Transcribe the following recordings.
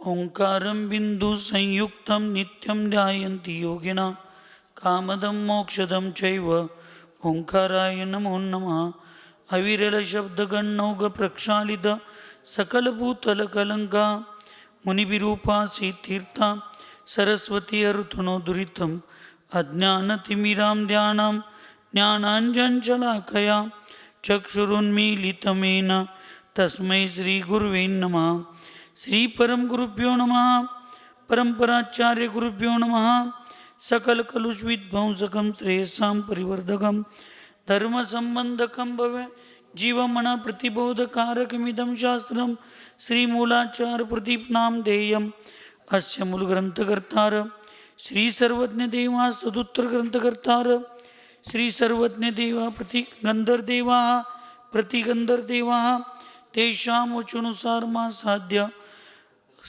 ओंकारं बिंदु संयुक्तं नित्यं ध्यायन्ति योगिना कामदं मोक्षदं चैव ओंकाराय नमो नमः। अविरल शब्दगणौघ प्रक्षालित सकलभूतलकलंका मुनिविरूपासी तीर्था सरस्वती अरुतनो दुरितम् अज्ञानतिमिरां ध्यानां ज्ञानाञ्जनशलाकया चक्षुरुन्मीलितमेन तस्मै श्रीगुरुवे नमः। श्री परम गुरुभ्यो नमः। परंपराचार्य गुरुभ्यो नमः। सकल कलुष विध्वंसकं श्रेयसां परिवर्धकं धर्म संबंधकं भवे जीवमन प्रतिबोधकारकमिदं शास्त्रं श्रीमूलाचार प्रदीपनाम देयम् अस्य मूलग्रंथकर्तार श्री सर्वज्ञ देवा सदुत्तर ग्रंथकर्तार श्री सर्वज्ञ देवा प्रतिगंधर्देवा प्रतिगंधर्देवा तेषां वचनुसार मा साध्य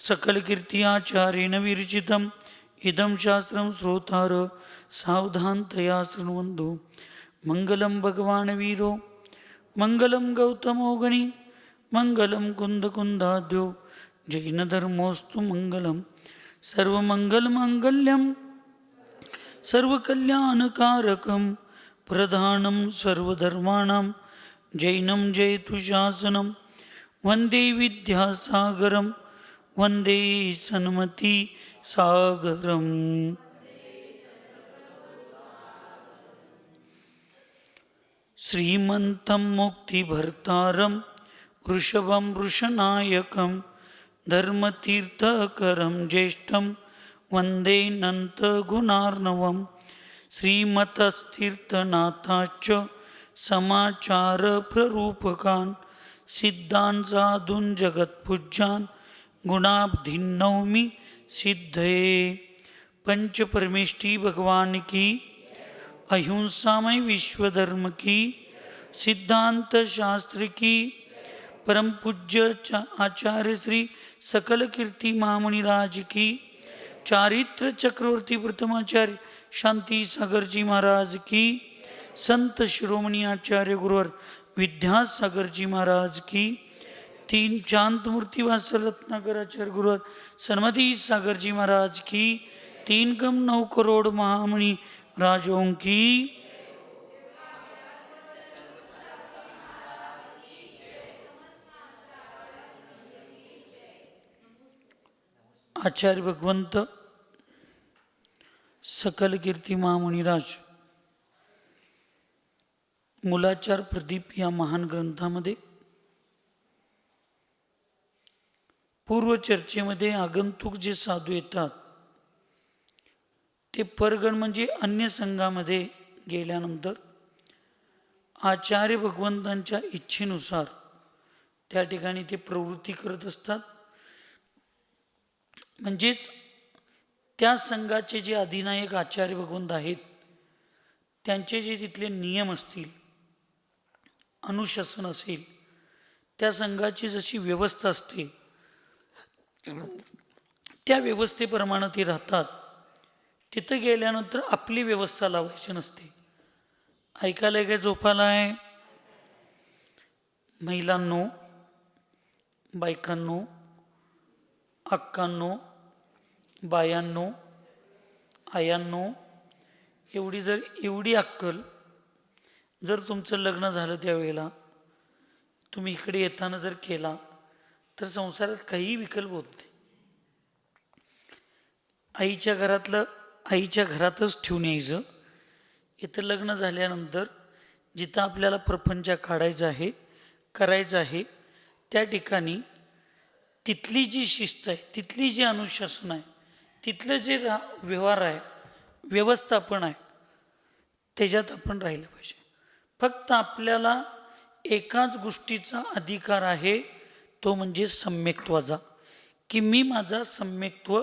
सकल कीर्ति आचार्येण विरचितम् इदं शास्त्रं श्रोतार सावधानतया शृण्वन्तु। मंगलं भगवान वीरो मंगलं गौतमो गणी मंगलं कुन्दकुन्दाद्यो जैनधर्मोऽस्तु मंगलं सर्वमंगलमाङ्गल्यं सर्वकल्याणकारकं प्रधानं सर्वधर्माणां जैनं जयतु शासनं वन्दे विद्यासागरं वन्दे सन्मति सागरम्। श्रीमन्तं मुक्तिभर्तारं वृषभं वृषनायकं धर्मतीर्थकरं ज्येष्ठं वन्दे नन्तगुणार्णवं श्रीमतस्तीर्थनाथाच्च समाचारप्ररूपकान् सिद्धान् साधून् जगत्पूज्यान् गुणाब्धिं नौमि सिद्धये। पंच परमेष्टि भगवान की, अहिंसामय विश्व धर्म की, सिद्धांत शास्त्र की, परम पूज्य आचार्य श्री सकल कीर्ति महामुनिराज की, चारित्र चक्रवर्ती प्रथमाचार्य शांति सागर जी महाराज की, संत शिरोमणि आचार्य गुरुवर विद्यासागर जी महाराज की, तीन शांत मूर्ति वासल रत्नाकर आचार्य गुरुवर सन्मति सागर जी महाराज की, तीन कम 9 करोड़ महामुनि राजों की। आचार्य भगवंत सकल कीर्ती महामुनिराज मूलाचार प्रदीप या महान ग्रंथामध्ये पूर्व चर्चेमध्ये आगंतुक जे साधू येतात ते परगण म्हणजे अन्य संघामध्ये गेल्यानंतर आचार्य भगवंतांच्या इच्छेनुसार त्या ठिकाणी ते प्रवृत्ती करत असतात। म्हणजेच त्या संघाचे जे अधिनायक आचार्य भगवंत आहेत त्यांचे जे तिथले नियम असतील, अनुशासन असेल, त्या संघाची जशी व्यवस्था असते त्या व्यवस्थेप्रमाणे ते राहतात। तिथं गेल्यानंतर आपली व्यवस्था लावायची नसते। ऐकायला काय झोपाला आहे? महिलांनो, बायकांनो, अक्कांनो, बायांनो, आयांनो, एवढी अक्कल जर तुमचं लग्न झालं त्यावेळेला तुम्ही इकडे येताना जर केला तर संसारात काही विकल्प होत नाही। आईच्या घरातच ठेवून यायचं। इथं लग्न झाल्यानंतर जिथं आपल्याला प्रपंच काढायचा आहे, करायचं आहे, त्या ठिकाणी तिथली जी शिस्त आहे, तिथली जी अनुशासन आहे, तिथलं जे व्यवहार आहे, व्यवस्थापन आहे, त्याच्यात आपण राहिलं पाहिजे। फक्त आपल्याला एकाच गोष्टीचा अधिकार आहे, तो म्हणजे सम्यक्त्वाचा, की मी माझा सम्यक्त्व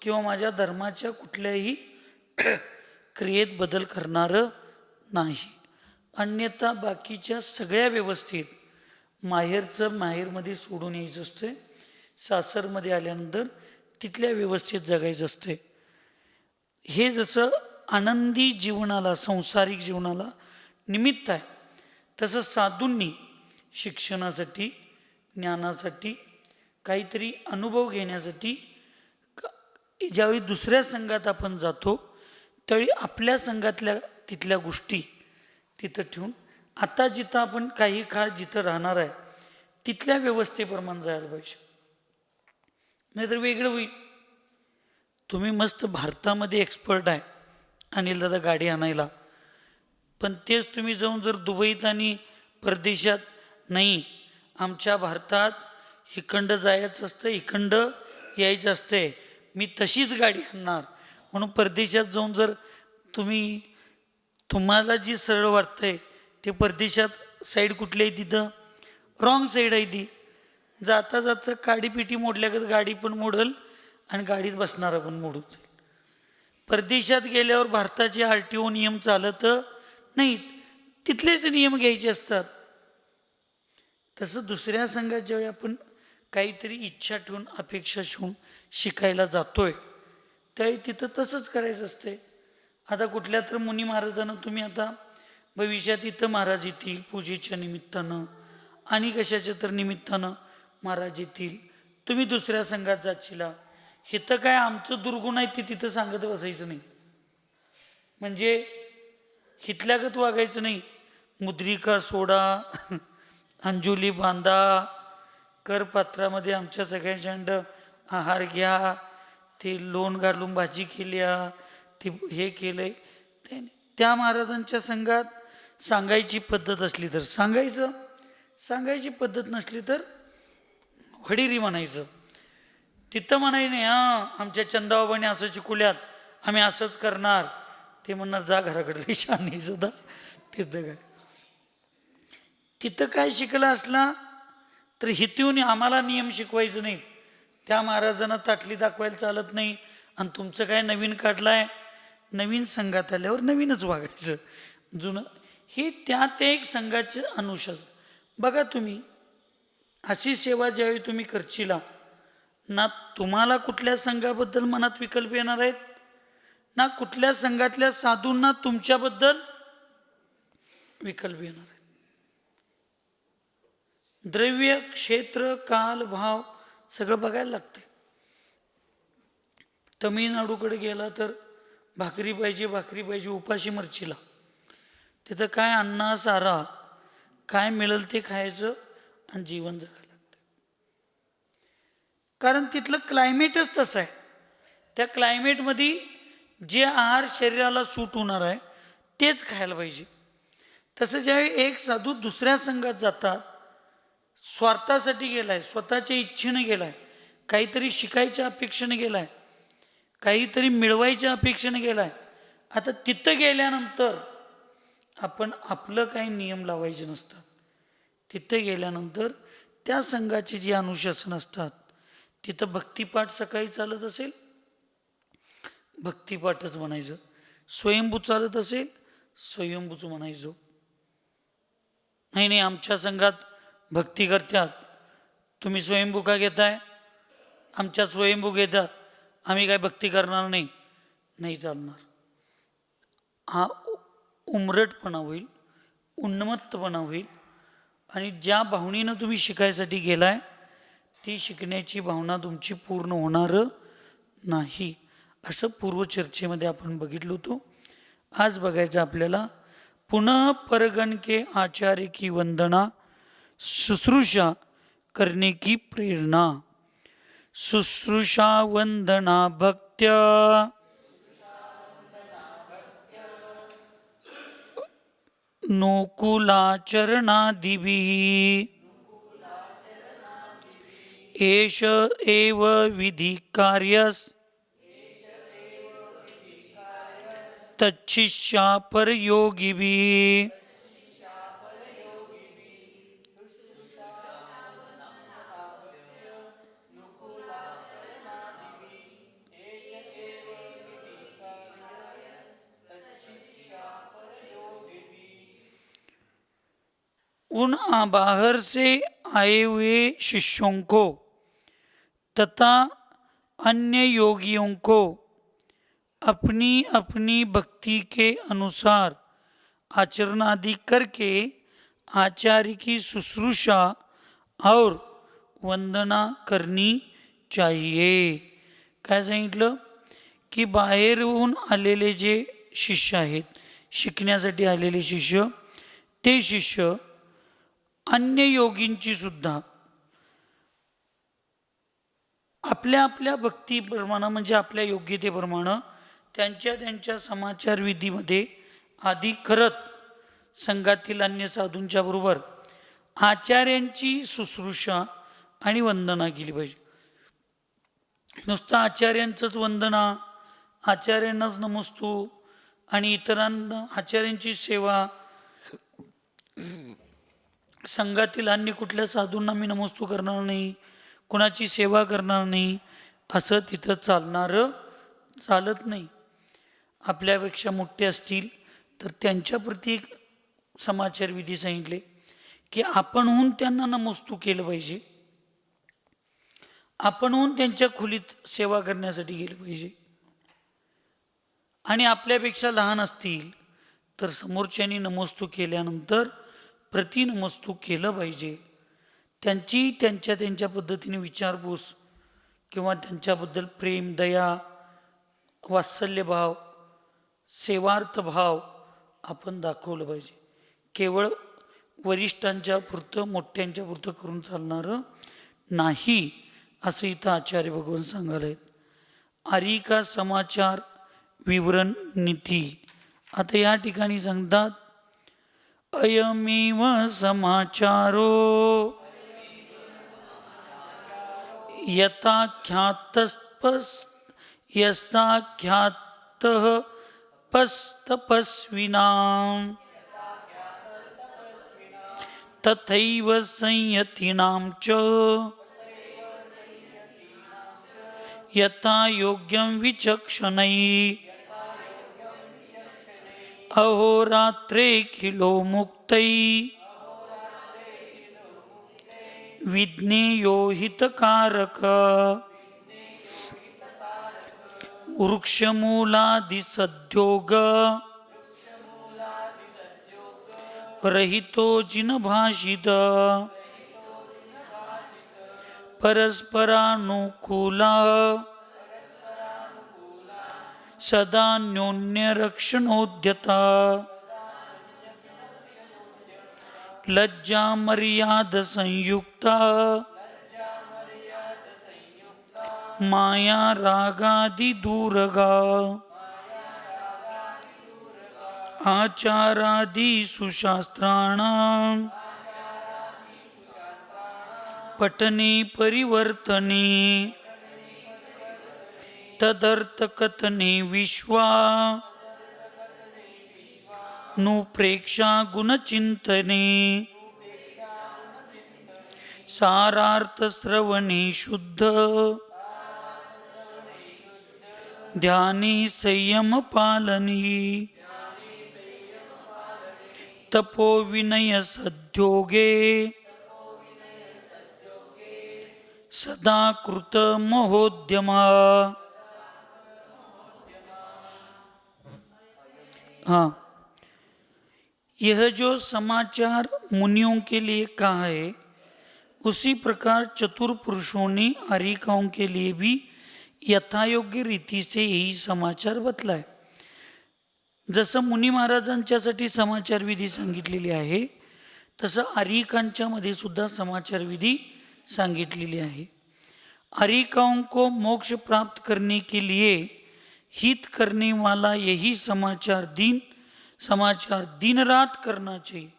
किंवा माझ्या धर्माच्या कुठल्याही क्रियेत बदल करणार नाही। अन्यथा बाकीच्या सगळ्या व्यवस्थेत माहेरचं माहेरमध्ये सोडून यायचं असते, सासरमध्ये आल्यानंतर तिथल्या व्यवस्थेत जगायचं असते। हे जसं आनंदी जीवनाला, सांसारिक जीवनाला निमित्त आहे, तसं साधूंनी शिक्षणासाठी, ज्ञानासाठी, काहीतरी अनुभव घेण्यासाठी ज्यावेळी दुसऱ्या संघात आपण जातो त्यावेळी आपल्या संघातल्या तिथल्या गोष्टी तिथं ठेवून आता जिथं आपण काही काळ जिथं राहणार आहे तिथल्या व्यवस्थेप्रमाणे जायला पाहिजे, नाहीतर वेगळं होईल. तुम्ही मस्त भारतामध्ये एक्सपर्ट आहे अनिल दादा गाडी आणायला, पण तेच तुम्ही जाऊन जर दुबईत आणि परदेशात नाही, आमच्या भारतात इखंड जायचं असतं, इखंड यायचं असतंय, मी तशीच गाडी आणणार म्हणून परदेशात जाऊन जर तुम्हाला जी सरळ वाटतंय ते परदेशात साईड कुठली आहे तिथं रॉंग साईड आहे. ती जाता जाता काडीपिटी मोडल्यागत गाडी पण मोडल आणि गाडीत बसणारा पण मोडून जाईल. परदेशात गेल्यावर भारताचे RTO नियम चालत नाहीत, तिथलेच नियम घ्यायचे असतात. तसं दुसऱ्या संघात ज्यावेळी आपण काहीतरी इच्छा ठेवून अपेक्षा ठेवून शिकायला जातोय त्यावेळी तिथं तसंच करायचं असतंय. आता कुठल्या तर मुनी महाराजांना तुम्ही आता भविष्यात इथं महाराज येतील पूजेच्या निमित्तानं आणि कशाच्या तर निमित्तानं महाराज येतील, तुम्ही दुसऱ्या संघात जाशीला, इथं काय आमचं दुर्गुण आहे ते तिथं सांगत बसायचं नाही, म्हणजे हितल्यागत वागायचं नाही. मुद्रिका सोडा, अंजुली बांधा, करपात्रामध्ये आमच्या सगळ्यांच्याकंड आहार घ्या, ते लोण घालून भाजी केल्या, ते हे केलंय. त्या महाराजांच्या संघात सांगायची पद्धत असली तर सांगायचं, सांगायची पद्धत नसली तर वडीरी म्हणायचं. तिथं म्हणायचं नाही आमच्या चंदाबाबाने असं शिकवल्यात आम्ही असंच करणार, ते म्हणणार जा घराकडे शानी सुद्धा. तिथं काय शिकला असला तर हितून आम्हाला नियम शिकवायचं नाही. त्या महाराजांना ताटली दाखवायला चालत नाही आणि तुमचं काय नवीन काढलाय, नवीन संघात आल्यावर नवीनच वागायचं, जुनं हे त्या एक संघाचं अनुशासन. बघा तुम्ही अशी सेवा ज्यावेळी तुम्ही करशीला ना, तुम्हाला कुठल्या संघाबद्दल मनात विकल्प येणार आहेत, ना कुठल्या संघातल्या साधूंना तुमच्याबद्दल विकल्प येणार आहेत. द्रव्य, क्षेत्र, काल, भाव सगळं बघायला लागते. तमिळनाडूकडे गेला तर भाकरी पाहिजे उपाशी मरचीला, तिथं काय अन्न चारा काय मिळेल ते खायचं आणि जीवन जगायला लागतं. कारण तिथलं क्लायमेटच तसं आहे. त्या क्लायमेटमध्ये जे आहार शरीराला सूट होणार आहे तेच खायला पाहिजे. तसं ज्यावेळी एक साधू दुसऱ्या संघात जातात, स्वार्थासाठी गेलाय, स्वतःच्या इच्छेने गेलाय, काहीतरी शिकायच्या अपेक्षेने गेलाय, काहीतरी मिळवायच्या अपेक्षेने गेलाय. आता तिथं गेल्यानंतर आपण आपलं काही नियम लावायचे नसतात. तिथं गेल्यानंतर त्या संघाची जी अनुशासन असतात, तिथं भक्तिपाठ सकाळी चालत असेल भक्तिपाठच म्हणायचं, स्वयंभू चालत असेल स्वयंभूच म्हणायचं. नाही आमच्या संघात भक्ती करतात, तुम्ही स्वयंभू का घेताय, आमच्या स्वयंभू घेतात, आम्ही काय भक्ती करणार नाही, नाही चालणार. हा उमरटपणा होईल, उन्मत्तपणा होईल. आणि ज्या भावनेनं तुम्ही शिकायसाठी गेलाय ती शिकण्याची भावना तुमची पूर्ण होणार नाही, असं पूर्वचर्चेमध्ये आपण बघितलं होतं. आज बघायचं आपल्याला पुनः परगण के आचार्य की वंदना, शुश्रूषा करने की प्रेरणा. शुश्रूषा वंदना भक्त्या नोकुलाचरणादिभिः एष एव विधि कार्यस् तच्छिष्या परयोगिभिः. उन बाहर से आए हुए शिष्यों को तथा अन्य योगियों को अपनी अपनी भक्ति के अनुसार आचरण आदि करके आचार्य की शुश्रूषा और वंदना करनी चाहिए. काय सांगितलं की बाहेरून आलेले जे शिष्य आहेत, शिकण्यासाठी आलेले शिष्य, ते शिष्य अन्य योगींची सुद्धा आपल्या आपल्या भक्तीप्रमाणे म्हणजे आपल्या योग्यतेप्रमाणे त्यांच्या त्यांच्या समाचार विधीमध्ये आधी करत संघातील अन्य साधूंच्या बरोबर आचार्यांची शुश्रूषा आणि वंदना केली पाहिजे. नुसतं आचार्यांचंच वंदना, आचार्यांनाच नमस्तू आणि इतरांना आचार्यांची सेवा, संघातील अन्य कुठल्या साधूंना मी नमस्तू करणार नाही, कुणाची सेवा करणार नाही, असं तिथं चालत नाही. आपल्यापेक्षा मोठे असतील तर त्यांच्याप्रती एक समाचार विधी सांगितले की आपणहून त्यांना नमस्तू केलं पाहिजे, आपणहून त्यांच्या खोलीत सेवा करण्यासाठी गेलं पाहिजे. आणि आपल्यापेक्षा लहान असतील तर समोरच्यांनी नमस्तू केल्यानंतर प्रतिनमस्तू केलं पाहिजे. त्यांची त्यांच्या पद्धतीने विचारपूस किंवा त्यांच्याबद्दल प्रेम, दया, वात्सल्यभाव, सेवार्थ भाव आपण दाखवलं पाहिजे. केवळ वरिष्ठांच्या पुरतं, मोठ्यांच्या पुरतं करून चालणारं नाही, असं इथं आचार्य भगवान सांगायला आहेत. आरी का समाचार विवरण नीती. आता या ठिकाणी सांगतात अयमेव समाचारो यथाख्यातः पस्तपस्विनां तथैव संयतीनां च यथा योग्यं विचक्षणैः अहोरात्रे खिलो मुक्तैः विज्ञेयो हितकारक वृक्षमूलादिसद्योग रहितो जिनभाषित परस्परानुकूला सदान्योन्यरक्षणोद्यता लज्जा मर्याद संयुक्ता माया रागादि दूरगा आचारादि सुशास्त्राणां पठने परिवर्तने तदर्थकथने विश्वा नुप्रेक्षा गुणचिंतने सारार्थ श्रवणे शुद्ध ध्याने संयम पालनी तपो विनय सद्योगे सदा कृत महोद्यमा. हाँ, यह जो समाचार मुनियों के लिए कहा है उसी प्रकार चतुर पुरुषों ने आरिकाओं के लिए भी यथायोग्य रीती से यही समाचार बतलाय. जसं मुनी महाराजांच्यासाठी समाचार विधी सांगितलेली आहे तसं आरिकांच्या मध्ये सुद्धा समाचार विधी सांगितलेली आहे. आरिकाओं को मोक्ष प्राप्त करने के लिए हित करने वाला यही समाचार दिन रात करना चाहिए.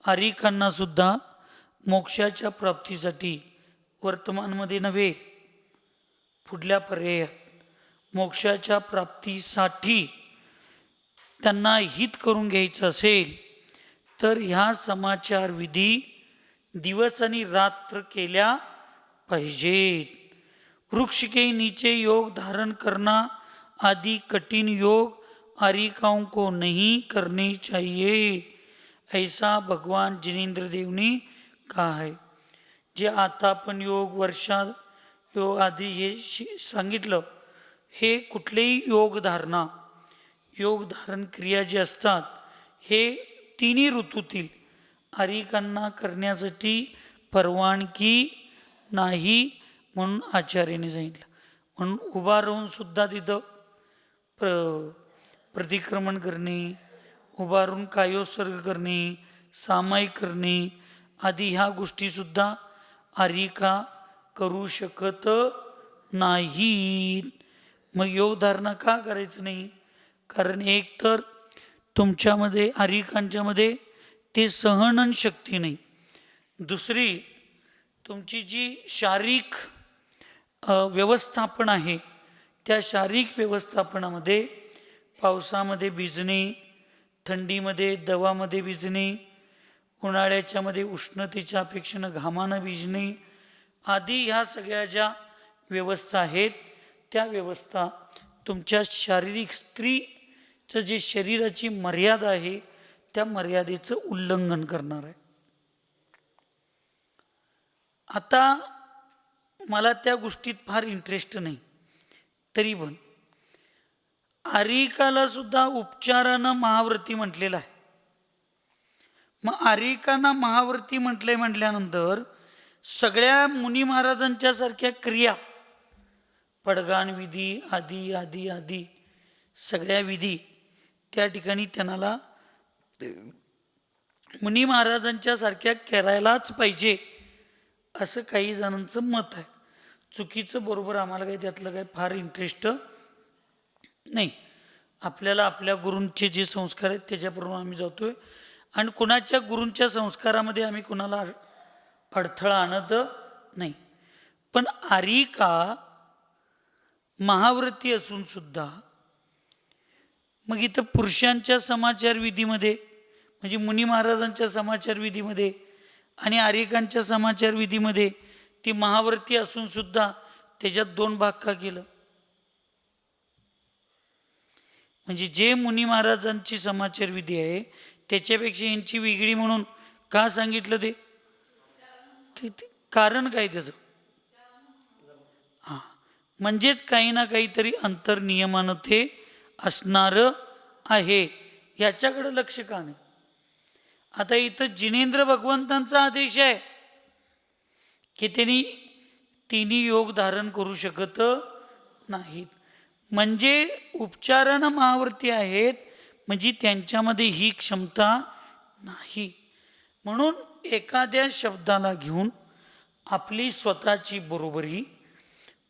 आरिकांना सुद्धा मोक्षाच्या प्राप्तीसाठी वर्तमानमध्ये नव्हे, पुढल्या पर्यायात मोक्षाच्या प्राप्तीसाठी त्यांना हित करून घ्यायचं असेल तर ह्या समाचार विधी दिवस आणि रात्र केल्या पाहिजेत. वृक्ष के नीचे योग धारण करना आदि कठिन योग आरिकाओं को नहीं करने चाहिए, ऐसा भगवान जिनेंद्र देव ने कहा है. जे आता आपण योग, वर्षा योग आधी हे सांगितलं, हे कुठलेही योग धारण क्रिया जे असतात हे तिन्ही ऋतूतील आरिकांना करण्यासाठी परवानगी नाही म्हणून आचार्याने सांगितलं. म्हणून उभा राहून सुद्धा तिथं प्रतिक्रमण करणे, उभारून कायोत्सर्ग करणे, सामायिक करणे आदी ह्या गोष्टीसुद्धा आरिका करू शकत नाही. मग योगधारणा का करायचं नाही? कारण एक तर तुमच्यामध्ये आरिकांच्यामध्ये ते सहन शक्ती नाही. दुसरी तुमची जी शारीरिक व्यवस्थापन आहे त्या शारीरिक व्यवस्थापनामध्ये पावसामध्ये भिजणे, थंडीमध्ये दवामध्ये भिजणे, उन्हाळ्याच्यामध्ये उष्णतेच्या अपेक्षेनं घामानं भिजणे आदी ह्या सगळ्या ज्या व्यवस्था आहेत त्या व्यवस्था तुमच्या शारीरिक स्त्रीचं जे शरीराची मर्यादा आहे त्या मर्यादेचं उल्लंघन करणार आहे. आता मला त्या गोष्टीत फार इंटरेस्ट नाही, तरी पण आरिकाला सुद्धा उपचारानं महाव्रती म्हटलेलं आहे. मग आरिकांना महाव्रती म्हटल्यानंतर सगळ्या मुनी महाराजांच्या सारख्या क्रिया, पडगाण विधी आदी आदी आदी सगळ्या विधी त्या ठिकाणी त्यांना मुनी महाराजांच्या सारख्या करायलाच पाहिजे असं काही जणांचं मत आहे. चुकीचं बरोबर आम्हाला काही त्यातलं काही फार इंटरेस्ट नाही. आपल्याला आपल्या गुरूंचे जे संस्कार आहेत त्याच्याप्रमाणे आम्ही जातोय आणि कुणाच्या गुरूंच्या संस्कारामध्ये आम्ही कुणाला अडथळा आणत नाही. पण आरिका महाव्रती असून सुद्धा मग इथं पुरुषांच्या समाचार विधीमध्ये म्हणजे मुनी महाराजांच्या समाचार विधीमध्ये आणि आरिकांच्या समाचार विधीमध्ये ती महाव्रती असून सुद्धा त्याच्यात दोन भाग का केलं? म्हणजे जे मुनी महाराजांची समाचार विधी आहे त्याच्यापेक्षा यांची वेगळी म्हणून का सांगितलं? ते कारण काय त्याचं? हां, म्हणजेच काही ना काहीतरी अंतर्नियमानं ते असणारं आहे. याच्याकडे लक्ष का नाही? आता इथं जिनेंद्र भगवंतांचा आदेश आहे की त्यांनी तिन्ही योग धारण करू शकत नाहीत. म्हणजे उपचारानं महाव्रती आहेत म्हणजे त्यांच्यामध्ये ही क्षमता नाही. म्हणून एखाद्या शब्दाला घेऊन आपली स्वतःची बरोबरी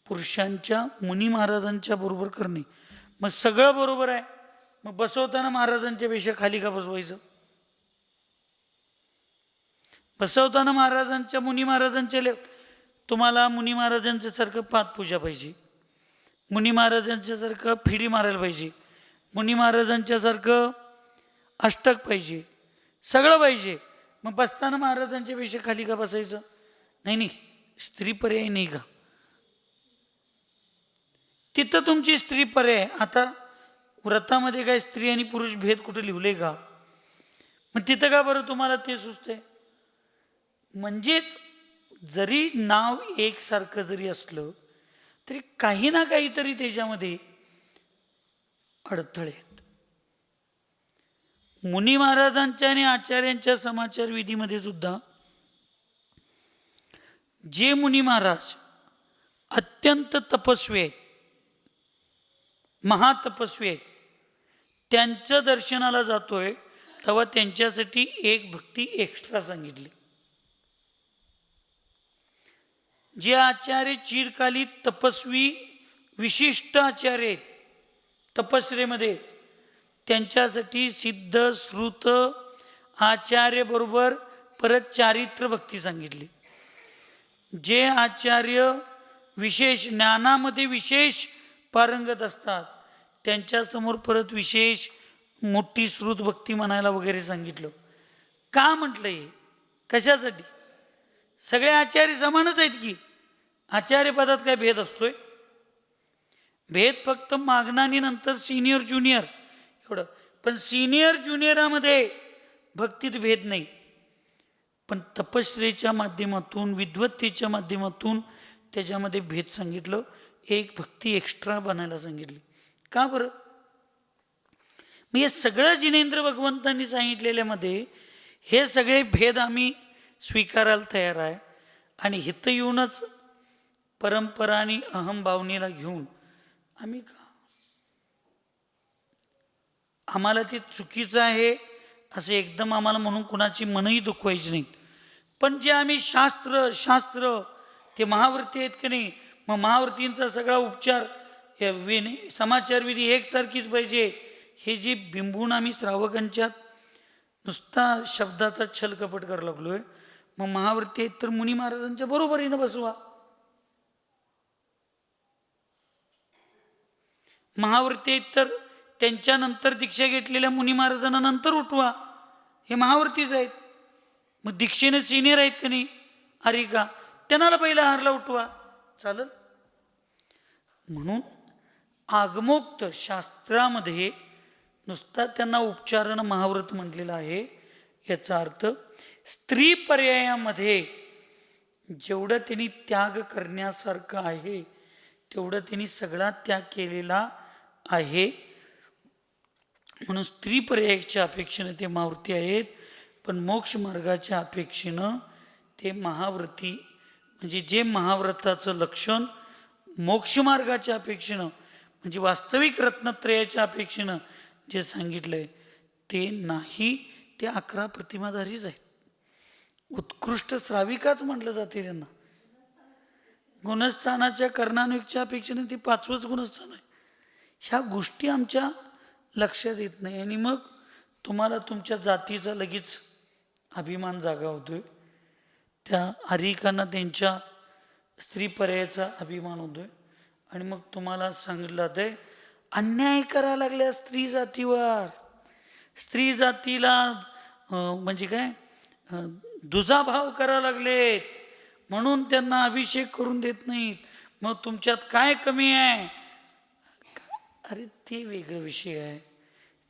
पुरुषांच्या मुनी महाराजांच्या बरोबर करणे, मग सगळं बरोबर आहे. मग बसवताना महाराजांच्या पेक्षा खाली का बसवायचं? बसवताना महाराजांच्या मुनी महाराजांच्या तुम्हाला मुनी महाराजांच्या सारखं पादपूजा पाहिजे, मुनी महाराजांच्या सारखं फिरी मारायला पाहिजे, मुनी महाराजांच्या सारखं अष्टक पाहिजे, सगळं पाहिजे. मग बसताना महाराजांच्या पेक्षा खाली का बसायचं? नाही, स्त्री पर्याय नाही का? तिथं तुमची स्त्री पर्याय. आता व्रतामध्ये काय स्त्री आणि पुरुष भेद कुठे लिहिले का? मग तिथं का बरं तुम्हाला ते सुचतंय? म्हणजेच जरी नाव एकसारखं जरी असलं तरी काही ना काहीतरी त्याच्यामध्ये अडथळे आहेत. मुनी महाराजांच्या आणि आचार्यांच्या समाचार विधीमध्ये सुद्धा जे मुनी महाराज अत्यंत तपस्वी आहेत, महातपस्वी आहेत, त्यांच्या दर्शनाला जातोय तेव्हा त्यांच्यासाठी एक भक्ती एक्स्ट्रा सांगितली. जे आचार्य चिरकालीन तपस्वी विशिष्ट आचार्य आहेत तपस्रेमध्ये, त्यांच्यासाठी सिद्ध श्रुत आचार्य बरोबर परत चारित्र भक्ती सांगितली. जे आचार्य विशेष ज्ञानामध्ये विशेष पारंगत असतात त्यांच्यासमोर परत विशेष मोठी श्रुत भक्ती म्हणायला वगैरे सांगितलं. का म्हटलं हे? कशासाठी? सगळे आचार्य समानच आहेत की. आचार्य पदात काय भेद असतोय? भेद फक्त मागणानी नंतर सिनियर ज्युनियर एवढं. पण सिनियर ज्युनियरामध्ये भक्तीत भेद नाही. पण तपश्चर्येच्या माध्यमातून विद्वत्तेच्या माध्यमातून त्याच्यामध्ये भेद सांगितलं. एक भक्ती एक्स्ट्रा बनायला सांगितली. का बरं? मग हे सगळं जिनेंद्र भगवंतांनी सांगितलेल्यामध्ये हे सगळे भेद आम्ही स्वीकारायला तयार आहे. आणि इथं येऊनच परंपरा आणि अहम भावनेला घेऊन आम्ही आम्हाला ते चुकीचं आहे असं एकदम आम्हाला म्हणून कुणाची मनही दुखवायची नाहीत. पण जे आम्ही शास्त्र ते महाव्रती आहेत की नाही, मग महाव्रतींचा सगळा उपचार समाचार विधी एकसारखीच पाहिजे, हे जे बिंबून आम्ही श्रावकांच्यात नुसता शब्दाचा छल कपट करायला लागलोय. मग महाव्रती आहेत तर मुनी महाराजांच्या बरोबरीनं बसवा. महाव्रती आहेत तर त्यांच्यानंतर दीक्षा घेतलेल्या मुनी महाराजांना नंतर उठवा. हे महाव्रतीच आहेत. मग दीक्षेने सिनियर आहेत का नाही आरिका, त्यांना पहिला हारला उठवा, चालेल. म्हणून आगमोक्त शास्त्रामध्ये नुसता त्यांना उपचारानं महाव्रत म्हटलेलं आहे. याचा अर्थ स्त्री पर्यायामध्ये जेवढं त्यांनी त्याग करण्यासारखं आहे तेवढं त्यांनी सगळा त्याग केलेला आहे. म्हणून स्त्री पर्यायाच्या अपेक्षेनं ते महाव्रती आहेत. पण मोक्ष मार्गाच्या अपेक्षेनं ते महाव्रती, म्हणजे जे महाव्रताचं लक्षण मोक्ष मार्गाच्या अपेक्षेनं म्हणजे वास्तविक रत्नत्रयाच्या अपेक्षेनं जे सांगितलंय ते नाही. ते 11 प्रतिमाधारीच आहेत. उत्कृष्ट श्राविकाच म्हटलं जाते त्यांना. गुणस्थानाच्या कर्णानुयुक्तच्या अपेक्षेने ते 5वंच गुणस्थान आहे. ह्या गोष्टी आमच्या लक्षात येत नाही आणि मग तुम्हाला तुमच्या जातीचा लगेच अभिमान जागा होतोय. त्या आरिकांना त्यांच्या स्त्री पर्यायाचा अभिमान होतोय आणि मग तुम्हाला सांगितलं जातंय अन्याय करायला लागल्या स्त्री जातीवर. स्त्री जातीला म्हणजे काय दुजाभाव करायला लागलेत म्हणून त्यांना अभिषेक करून देत नाहीत. मग तुमच्यात काय कमी आहे? अरे ते वेगळं विषय आहे,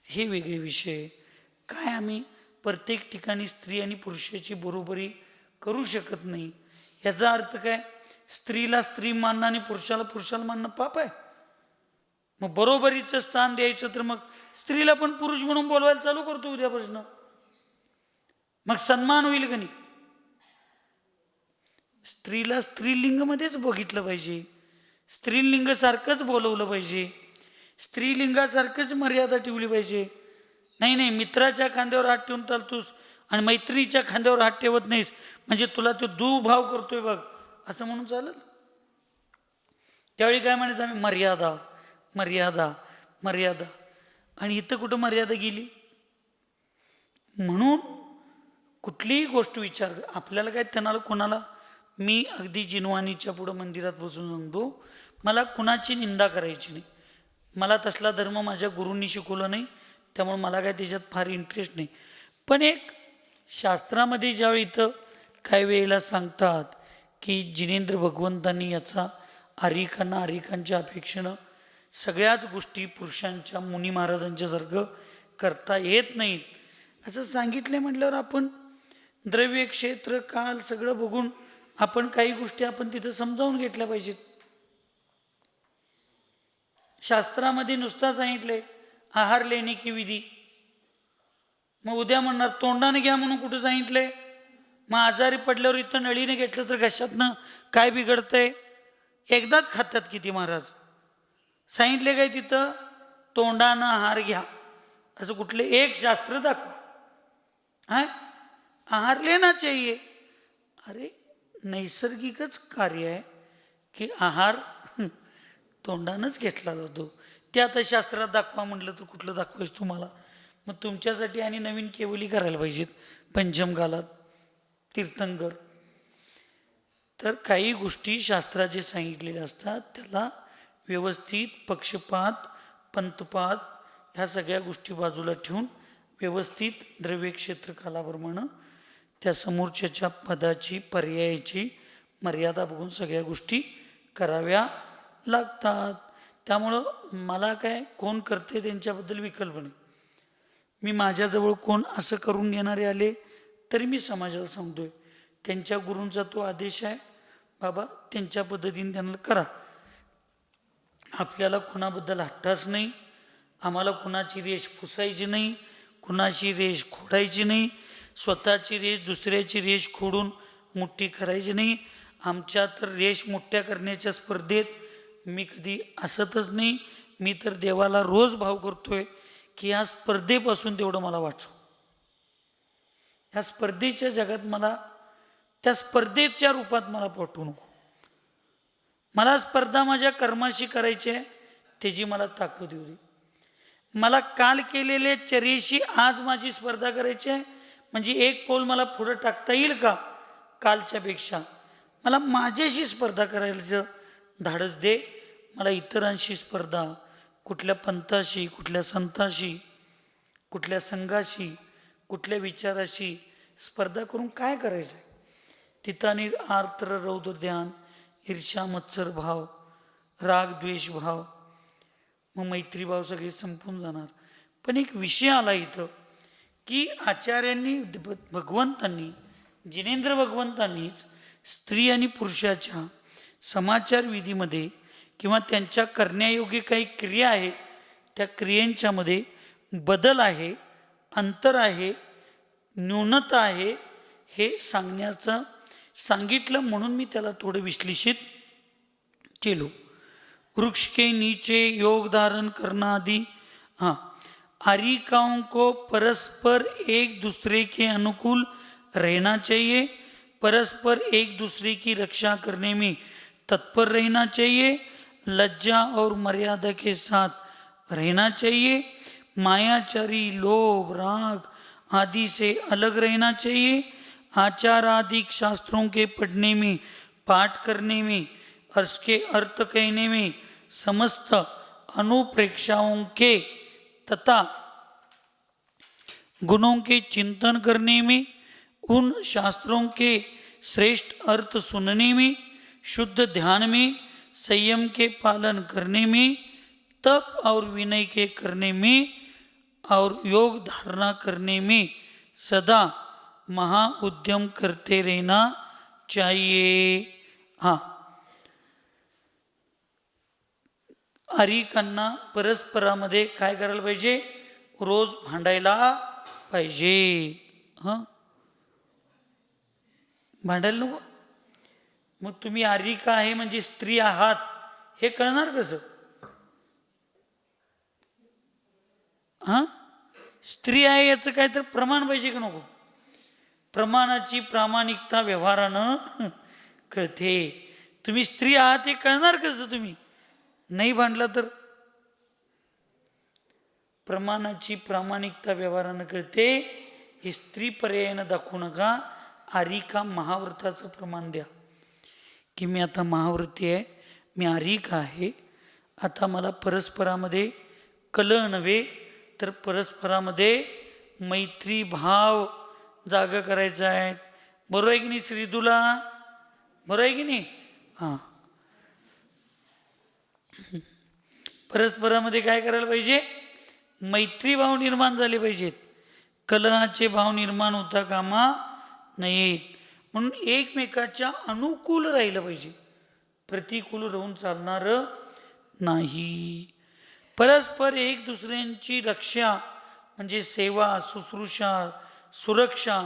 हे वेगळे विषय. काय आम्ही प्रत्येक ठिकाणी स्त्री आणि पुरुषाची बरोबरी करू शकत नाही. याचा अर्थ काय? स्त्रीला स्त्री मानणं आणि पुरुषाला पुरुषाला मानणं पाप आहे? मग बरोबरीचं स्थान द्यायचं तर मग स्त्रीला पण पुरुष म्हणून बोलवायला चालू करतो उद्यापासून, मग सन्मान होईल का नाही? स्त्रीला स्त्रीलिंगमध्येच बघितलं पाहिजे, स्त्रीलिंग सारखंच बोलवलं पाहिजे, स्त्रीलिंगासारखंच मर्यादा ठेवली पाहिजे. नाही मित्राच्या खांद्यावर हात ठेवून चालतोस आणि मैत्रिणीच्या खांद्यावर हात ठेवत नाहीस म्हणजे तुला तो दुभाव करतोय बघ असं म्हणून चालेल? त्यावेळी काय म्हणायचं आम्ही? मर्यादा मर्यादा मर्यादा. आणि इथं कुठं मर्यादा गेली? म्हणून कुठलीही गोष्ट विचार आपल्याला काय त्यांना कोणाला मी अगदी जिनवानीच्या पुढं मंदिरात बसून सांगतो, मला कुणाची निंदा करायची नाही. मला तसला धर्म माझ्या गुरूंनी शिकवला नाही, त्यामुळे मला काय त्याच्यात फार इंटरेस्ट नाही. पण एक शास्त्रामध्ये ज्यावेळी इथं काही वेळेला सांगतात की जिनेंद्र भगवंतांनी याचा आरिकांच्या अपेक्षेनं सगळ्याच गोष्टी पुरुषांच्या मुनी महाराजांच्या सारखं करता येत नाहीत असं सांगितले म्हटल्यावर आपण द्रव्य क्षेत्र काल सगळं बघून आपण काही गोष्टी आपण तिथं समजावून घेतल्या पाहिजेत. शास्त्रामध्ये नुसता सांगितलंय आहार लेणे की विधी, मग उद्या म्हणणार तोंडाने घ्या म्हणून कुठं सांगितलंय? मग आजारी पडल्यावर इथं नळीने घेतलं तर घशातनं काय बिघडतंय? एकदाच खातात किती महाराज? सांगितले काय तिथं तोंडानं आहार घ्या असं कुठले एक शास्त्र दाखवा. हा आहार लेना चाहिए. अरे नैसर्गिकच कार्य आहे की आहार तोंडानंच घेतला जातो. ते आता शास्त्रात दाखवा म्हटलं तर कुठलं दाखवायचं तुम्हाला? मग तुमच्यासाठी आणि नवीन केवली करायला पाहिजेत, पंचम घालात तीर्थंकर. तर काही गोष्टी शास्त्राचे सांगितलेल्या असतात त्याला व्यवस्थित पक्षपात पंथपात ह्या सगळ्या गोष्टी बाजूला ठेवून व्यवस्थित द्रव्य क्षेत्र कालाप्रमाणे त्या समोरच्याच्या पदाची पर्यायाची मर्यादा बघून सगळ्या गोष्टी कराव्या लागतात. त्यामुळं मला काय कोण करते त्यांच्याबद्दल विकल्प नाही. मी माझ्याजवळ कोण असं करून घेणारे आले तरी मी समाजाला सांगतोय त्यांच्या गुरूंचा तो आदेश आहे, बाबा त्यांच्या पद्धतीने त्यांना करा. आपल्याला कुणाबद्दल हट्टाच नाही, आम्हाला कुणाची रेष पुसायची नाही, कुणाची रेष खोडायची नाही, स्वतःची रेष दुसऱ्याची रेष खोडून मुठ्ठी करायची नाही. आमच्या तर रेष मोठ्या करण्याच्या स्पर्धेत मी कधी असतच नाही. मी तर देवाला रोज भाव करतोय की या स्पर्धेपासून तेवढं मला वाचव. या स्पर्धेच्या जगात मला त्या स्पर्धेच्या रूपात मला पाठवू नको. मला स्पर्धा माझ्या कर्माशी करायची आहे, त्याची मला ताकद येऊ दे. मला काल केलेल्या चर्येशी आज माझी स्पर्धा करायची आहे, म्हणजे एक पाऊल मला पुढं टाकता येईल का कालच्या पेक्षा. मला माझ्याशी स्पर्धा करायचं धाडस दे. मला इतरांशी स्पर्धा, कुठल्या पंथाशी, कुठल्या संताशी, कुठल्या संघाशी, कुठल्या विचाराशी स्पर्धा करून काय करायचं आहे. तिथं आणि आर्त्र रौद्र ध्यान, ईर्ष्या मत्सर भाव, राग द्वेष भाव, मग मैत्रीभाव सगळे संपून जाणार. पण एक विषय आला इथं की आचार्यांनी, भगवंतांनी, जिनेंद्र भगवंतांनीच स्त्री आणि पुरुषाच्या समाचार विधीमध्ये किंवा त्यांच्या करण्यायोग्य काही क्रिया आहेत, त्या क्रियांच्यामध्ये बदल आहे, अंतर आहे, न्यूनता आहे, हे सांगितलं. म्हणून मी त्याला थोडं विश्लेषित केलो. वृक्ष के नीचे योग धारण करना आदि, हाँ, आरिकाओं को परस्पर एक दूसरे के अनुकूल रहना चाहिए, परस्पर एक दूसरे की रक्षा करने में तत्पर रहना चाहिए, लज्जा और मर्यादा के साथ रहना चाहिए, मायाचारी, लोभ, राग आदि से अलग रहना चाहिए, आचार आदि शास्त्रों के पढ़ने में, पाठ करने में और उसके अर्थ कहने में, समस्त अनुप्रेक्षाओं के तथा गुणों के चिंतन करने में, उन शास्त्रों के श्रेष्ठ अर्थ सुनने में, शुद्ध ध्यान में, संयम के पालन करने में, तप और विनय के करने में और योग धारणा करने में सदा महाउद्यम करते रहना चाहिए. हाँ, आरिकांना परस्परामध्ये काय करायला पाहिजे, रोज भांडायला पाहिजे. हां, भांडायला नको. मग तुम्ही आरिका आहे म्हणजे स्त्री आहात हे कळणार कसं. हां, स्त्री आहे याचं काय तर प्रमाण पाहिजे का नको. प्रमाणाची प्रामाणिकता व्यवहारानं कळते. तुम्ही स्त्री आहात हे कळणार कसं. तुम्ही नाही भांडला तर. प्रमाणाची प्रामाणिकता व्यवहारानं कळते. हे स्त्री पर्यायानं दाखवू नका. आरिका महाव्रताचं प्रमाण द्या की मी आता महाव्रती आहे, मी आरिका आहे. आता मला परस्परामध्ये कलह नव्हे तर परस्परामध्ये मैत्री भाव जागा करायचा आहे. बरोबर आहे की नाही श्रीदुला, बरोबर आहे की नाही. हां, परस्परामध्ये काय करायला पाहिजे, मैत्री भाव निर्माण झाले पाहिजेत. कलहाचे भाव निर्माण होता कामा नाहीत. म्हणून एकमेकाच्या अनुकूल राहिलं पाहिजे, प्रतिकूल राहून चालणारं नाही. परस्पर एक दुसऱ्यांची रक्षा म्हणजे सेवा, शुश्रूषा, सुरक्षा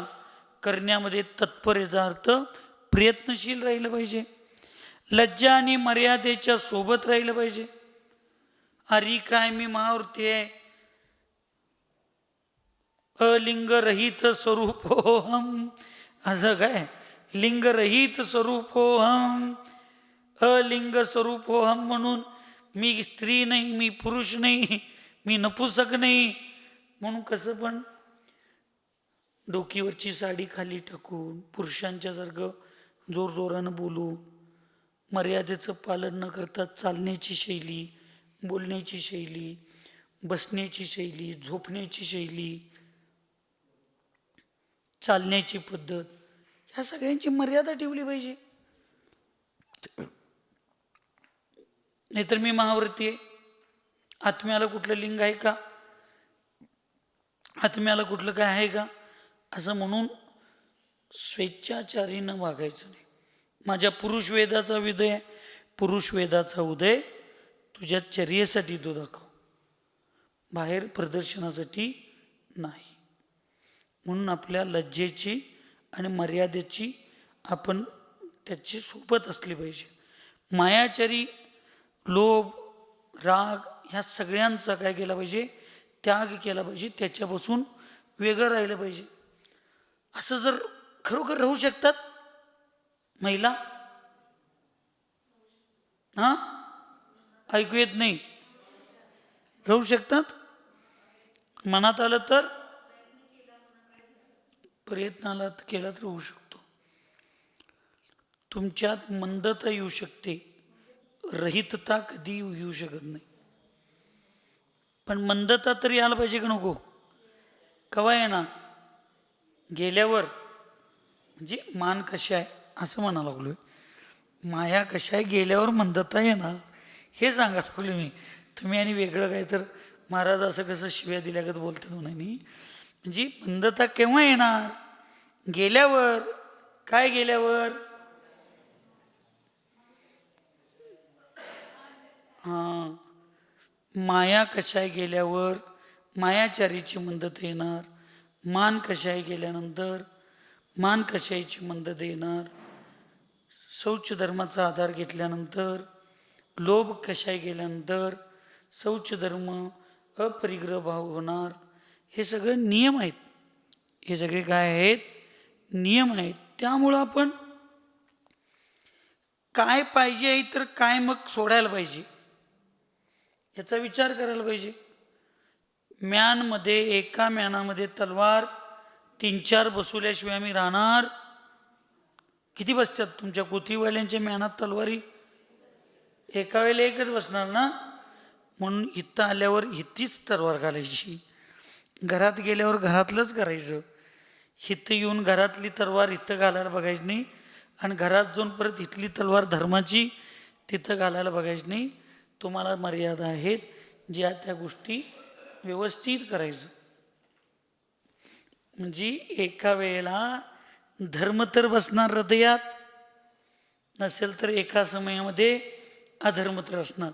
करण्यामध्ये तत्पर, याचा अर्थ प्रयत्नशील राहिलं पाहिजे. लज्जा आणि मर्यादेच्या सोबत राहिलं पाहिजे. आरिका आहे, मी महावृत्ती आहे, अलिंगरहित स्वरूपोहम, असं काय, लिंगरहित स्वरूपोहम, अलिंग स्वरूपोहम म्हणून मी स्त्री नाही, मी पुरुष नाही, मी नपुसक नाही म्हणून कसं पण डोकीवरची साडी खाली टाकून पुरुषांच्या सारखं जोरजोरानं बोलून, मर्यादेचं पालन न करता चालण्याची शैली, बोलण्याची शैली, बसण्याची शैली, झोपण्याची शैली, चालण्याची पद्धत, ह्या सगळ्यांची मर्यादा ठेवली पाहिजे. नाहीतर मी महाव्रती आहे, आत्म्याला कुठलं लिंग आहे का, आत्म्याला कुठलं काय आहे का, असं म्हणून स्वेच्छाचारीनं वागायचं नाही. माझ्या पुरुष वेदाचा उदय, पुरुष वेदाचा उदय तुझ्या चर्येसाठी तो दाखव, बाहेर प्रदर्शनासाठी नाही. म्हणून आपल्या लज्जेची आणि मर्यादेची आपण त्याची सोबत असली पाहिजे. मायाचारी, लोभ, राग ह्या सगळ्यांचा काय केला पाहिजे, त्याग केला पाहिजे, त्याच्यापासून वेगळं राहिलं पाहिजे. असं जर खरोखर राहू शकतात महिला? हां, ऐकू येत नाही. राहू शकतात मनात आलं तर, प्रयत्नाला केला तर होऊ शकतो. तुमच्यात मंदता येऊ शकते, रहितता कधी येऊ शकत नाही. पण मंदता तरी यायला पाहिजे का नको? कवा येणार? गेल्यावर. म्हणजे मान कशा आहे असं म्हणा लागलोय, माया कशा आहे गेल्यावर मंदता येणार हे सांगा लागलो मी. तुम्ही आणि वेगळं काय तर महाराज असं कसं शिव्या दिल्यागत बोलतात म्हणानी. म्हणजे मंदता केव्हा येणार? गेल्यावर. काय गेल्यावर? हां, माया कशाय गेल्यावर, मायाचारीची मंदत येणार. मान कशाय गेल्यानंतर, मान कशायची मंदत येणार. शौच धर्माचा आधार घेतल्यानंतर, लोभ कशाय गेल्यानंतर शौच धर्म, अपरिग्रह भाव होणार. हे सगळे नियम आहेत. हे सगळे काय आहेत? नियम आहेत. त्यामुळं आपण काय पाहिजे तर काय मग सोडायला पाहिजे याचा विचार करायला पाहिजे. म्यानमध्ये, एका म्यानामध्ये तलवार 3-4 बसवल्याशिवाय आम्ही राहणार? किती बसतात तुमच्या कोथीवाल्यांच्या म्यानात तलवारी? एका वेळेला एकच बसणार ना. म्हणून इथं आल्यावर इथीच तलवार घालायची, घरात गेल्यावर घरातलंच करायचं. इथं येऊन घरातली तलवार इथं घालायला बघायची नाही, आणि घरात जाऊन परत इथली तलवार धर्माची तिथं घालायला बघायची नाही. तुम्हाला मर्यादा आहेत, ज्या त्या गोष्टी व्यवस्थित करायचं. म्हणजे एका वेळेला धर्म तर बसणार हृदयात, नसेल तर एका समयामध्ये अधर्म तर असणार.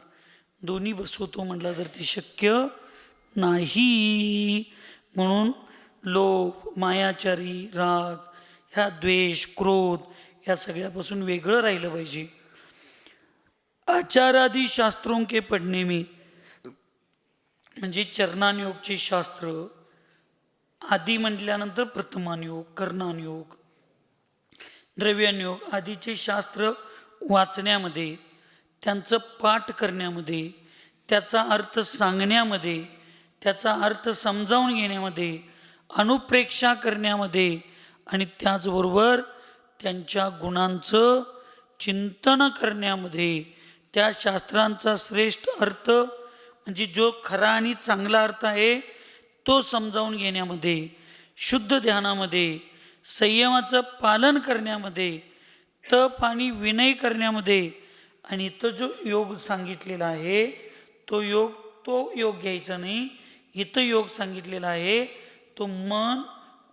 दोन्ही बसवतो म्हटलं तर ते शक्य नाही. म्हणून लोभ, मायाचारी, राग, ह्या द्वेष, क्रोध या सगळ्यापासून वेगळं राहिलं पाहिजे. आचारादी शास्त्रों के पढ़ने में, म्हणजे चरणानयोगचे शास्त्र. आदी म्हटल्यानंतर प्रथमानयोग, कर्णानयोग, द्रव्यानयोग आदीचे शास्त्र वाचण्यामध्ये, त्यांचं पाठ करण्यामध्ये, त्याचा अर्थ सांगण्यामध्ये, त्याचा अर्थ समजावून घेण्यामध्ये, अनुप्रेक्षा करण्यामध्ये, आणि त्याचबरोबर त्यांच्या गुणांचं चिंतन करण्यामध्ये, त्या शास्त्रांचा श्रेष्ठ अर्थ म्हणजे जो खरा आणि चांगला अर्थ आहे तो समजावून घेण्यामध्ये, शुद्ध ध्यानामध्ये, संयमाचं पालन करण्यामध्ये, तप आणि विनय करण्यामध्ये, आणि इथं जो योग सांगितलेला आहे तो योग घ्यायचा नाही. इथं योग सांगितलेला आहे तो मन,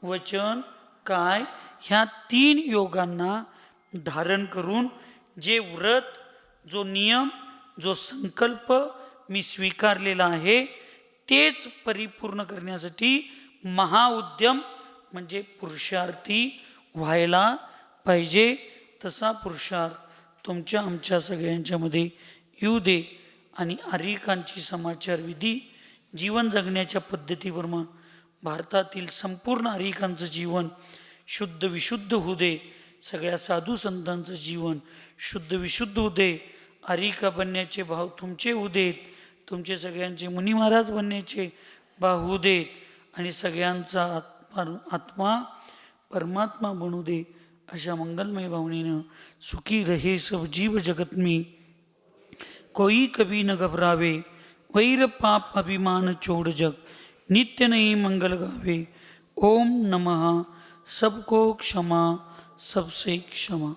वचन, काय ह्या 3 योगांना धारण करून जे व्रत, जो नियम, जो संकल्प मी स्वीकारलेला आहे तेच परिपूर्ण करण्यासाठी महाउद्यम म्हणजे पुरुषार्थी व्हायला पाहिजे. तसा पुरुषार्थ तुमच्या आमच्या सगळ्यांच्यामध्ये येऊ दे. आणि आर्यिकांची समाचार विधी, जीवन जगण्याच्या पद्धतीप्रमाणे भारतातील संपूर्ण आर्यिकांचं जीवन शुद्ध विशुद्ध होऊ दे. सगळ्या साधू संतांचं जीवन शुद्ध विशुद्ध होऊ दे. आर्यिका बनण्याचे भाव तुमचे होऊ देत, तुमचे सगळ्यांचे मुनी महाराज बनण्याचे भाव होऊ देत, आणि सगळ्यांचा आत्मा परमात्मा बनू दे. अशा मंगलमय भावनेनं सुखी रहे सब जीव जगत में, कोई कभी न घबरावे, वैर पाप अभिमान छोड़ जग, नित्य नई मंगल गावे. ओम नमः. सबको क्षमा, सबसे क्षमा.